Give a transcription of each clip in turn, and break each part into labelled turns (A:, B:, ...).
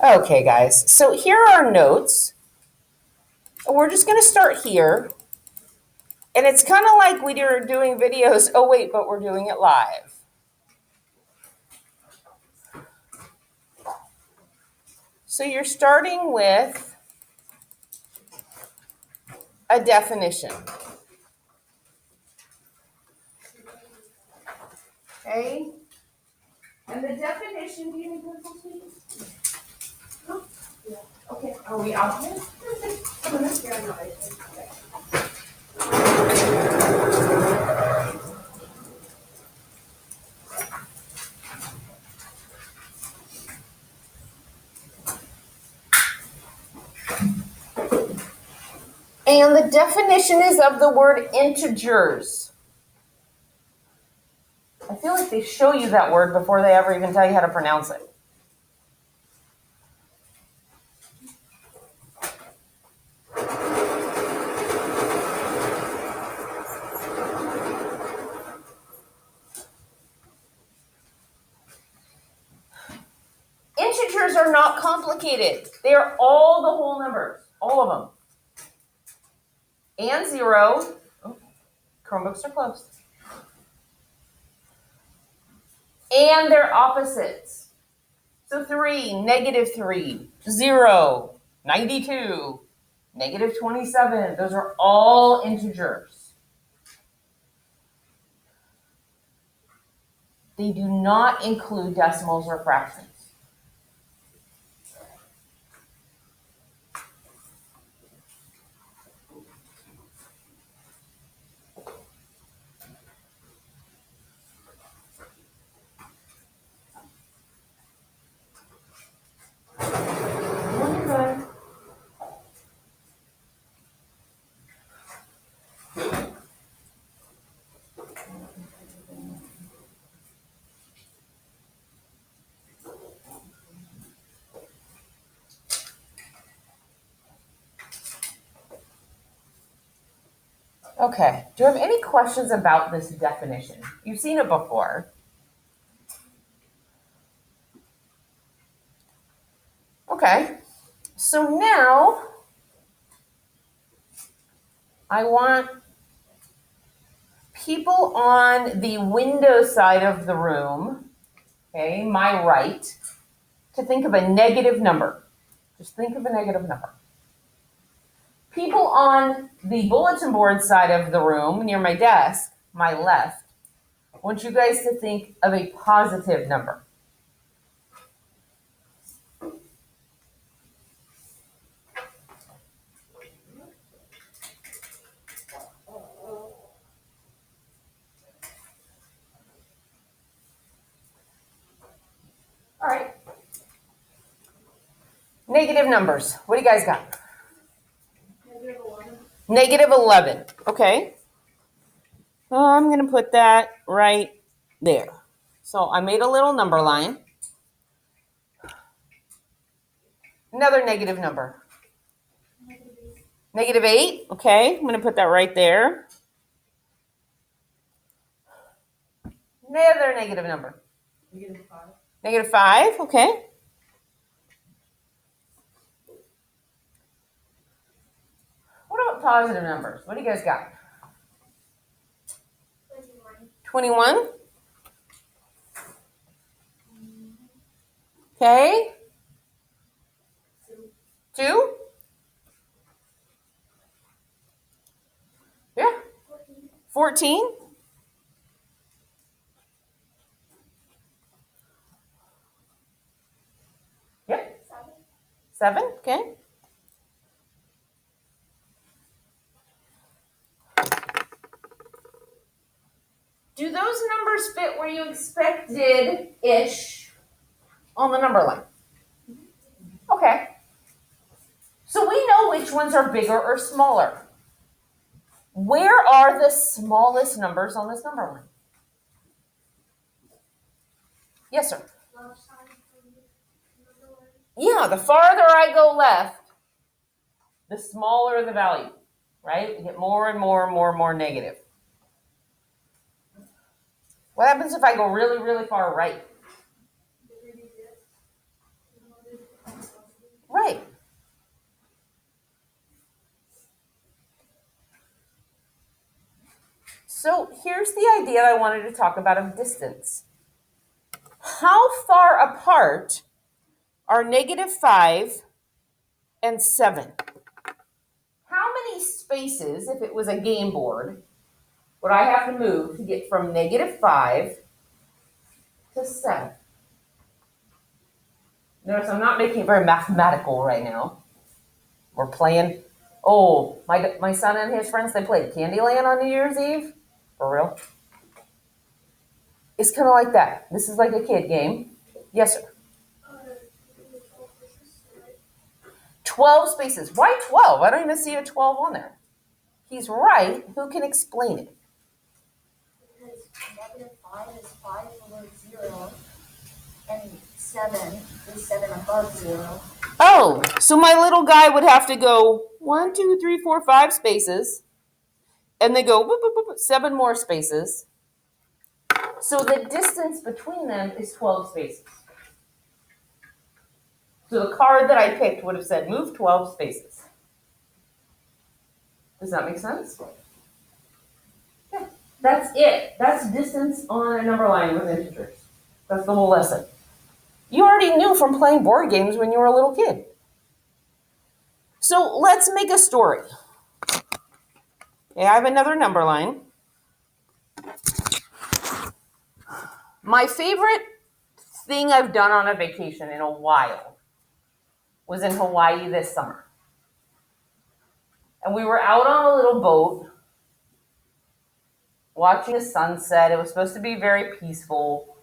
A: Okay, guys, so here are our notes. We're just going to start here. And it's kind of like we are doing videos. Oh, wait, but we're doing it live. So you're starting with a definition. Okay? And the definition, do you need pencils, please? No? Yeah. Okay. Are we out here? And the definition is of the word integers. I feel like they show you that word before they ever even tell you how to pronounce it. Integers are not complicated. They are all the whole numbers, all of them. And zero. Oh, Chromebooks are closed. And their opposites. So 3, -3, 0, 92, -27. Those are all integers. They do not include decimals or fractions. Okay, do you have any questions about this definition? You've seen it before. Okay, so now I want people on the window side of the room, okay, my right, to think of a negative number. Just think of a negative number. People on the bulletin board side of the room near my desk, my left, I want you guys to think of a positive number. All right. Negative numbers. What do you guys got? -11. Okay. I'm going to put that right there. So I made a little number line. Another negative number. -8. Okay. I'm going to put that right there. Another negative number. -5. Okay. What about positive numbers? What do you guys got? 21. Okay. 2. Yeah. 14. Yep. 7. Okay. Do those numbers fit where you expected-ish on the number line? Okay. So we know which ones are bigger or smaller. Where are the smallest numbers on this number line? Yes, sir. Yeah, the farther I go left, the smaller the value, right? We get more and more and more and more negative. What happens if I go really, really far right? So here's the idea I wanted to talk about of distance. How far apart are -5 and 7? How many spaces, if it was a game board, would I have to move to get from -5 to 7? Notice I'm not making it very mathematical right now. We're playing, my son and his friends, they played Candyland on New Year's Eve. For real? It's kind of like that. This is like a kid game. Yes, sir. 12 spaces. Why 12? I don't even see a 12 on there. He's right. Who can explain it?
B: Because -5 is 5 over 0, and 7 is 7 above 0.
A: Oh, so my little guy would have to go 1, 2, 3, 4, 5 spaces, and they go boop, boop, boop, 7 more spaces. So the distance between them is 12 spaces. So the card that I picked would have said move 12 spaces. Does that make sense? Yeah, that's it. That's distance on a number line with integers. That's the whole lesson. You already knew from playing board games when you were a little kid. So let's make a story. Okay, I have another number line. My favorite thing I've done on a vacation in a while was in Hawaii this summer. And we were out on a little boat watching the sunset. It was supposed to be very peaceful.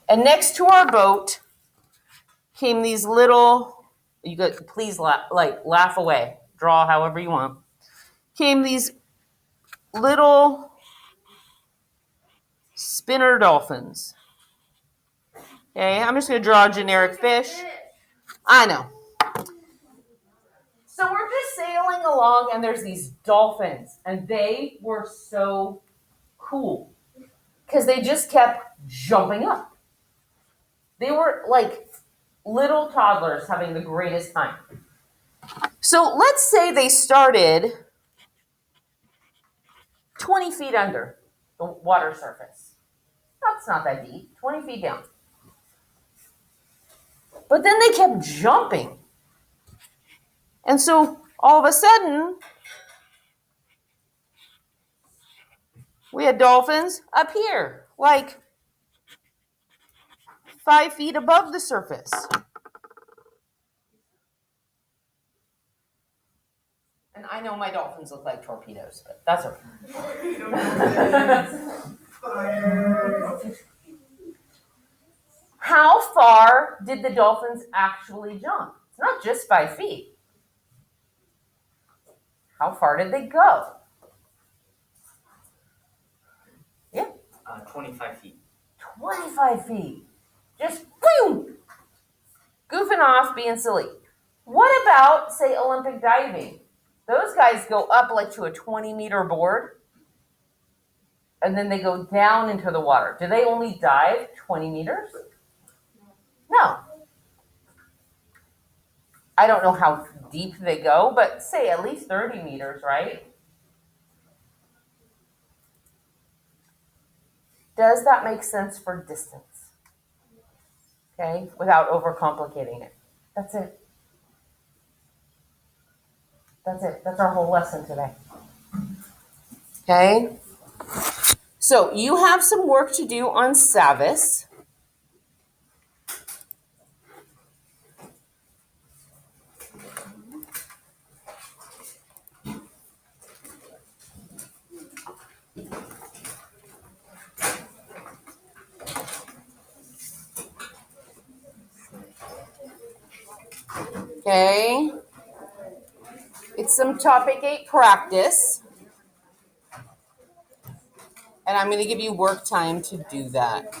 A: And next to our boat came these little, you could please laugh away, draw however you want. Came these little spinner dolphins. Okay, I'm just going to draw a generic fish. I know. So we're just sailing along, and there's these dolphins, and they were so cool because they just kept jumping up. They were like little toddlers having the greatest time. So let's say they started 20 feet under the water surface. That's not that deep, 20 feet down. But then they kept jumping. And so all of a sudden, we had dolphins up here, like 5 feet above the surface. And I know my dolphins look like torpedoes, but that's okay. How far did the dolphins actually jump? It's not just 5 feet. How far did they go? Yeah?
C: 25 feet.
A: 25 feet. Just boom! Goofing off, being silly. What about, say, Olympic diving? Those guys go up like to a 20-meter board, and then they go down into the water. Do they only dive 20 meters? No. I don't know how deep they go, but say at least 30 meters, right? Does that make sense for distance? Okay, without overcomplicating it. That's it. That's it. That's our whole lesson today. Okay? So you have some work to do on Savas. Okay? It's some topic 8 practice. And I'm going to give you work time to do that.